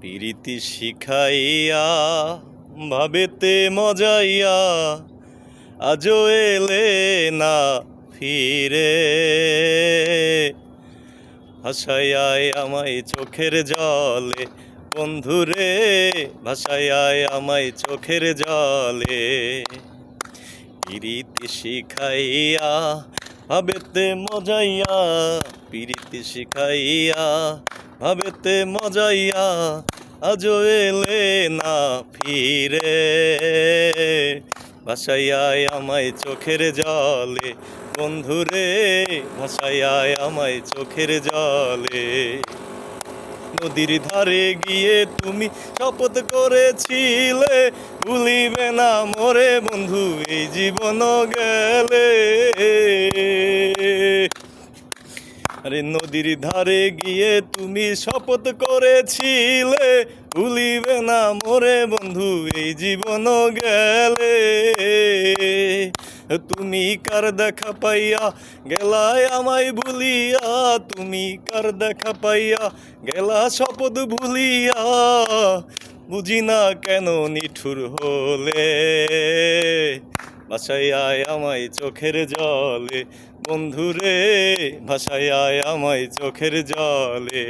পিরিতি শিখাইয়া ভাবেতে মজাইয়া আজও এলে না ফিরে। ভাসাইয়ায় আমায় চোখের জলে বন্ধুরে, ভাসাইয়ায় আমায় চোখের জলে। পিরিতি শিখাইয়া ভাবেতে মজাইয়া, পিরিতি শিখাইয়া ভাবেতে মজাইয়া আজও এলে না ফিরে। ভাসাইয়ায় আমায় চোখের জলে বন্ধুরে, ভাসাইয়ায় আমায় চোখের জলে। নদীর ধারে গিয়ে তুমি শপথ করেছিলে ভুলিবে না মোরে বন্ধু এই জীবন গেলে। আরে নদীর ধারে গিয়ে তুমি শপথ করেছিলে ভুলিবে না মোরে বন্ধু এই জীবন গেলে। তুমি কার দেখা পাইয়া গেলায় আমায় ভুলিয়া, তুমি কার দেখা পাইয়া গেলা শপথ ভুলিয়া। বুঝি না কেন নিঠুর হলে, ভাসাইয়ায় আমায় চোখের জলে বন্ধুরে, ভাসাইয়ায় আমায় চোখের জলে।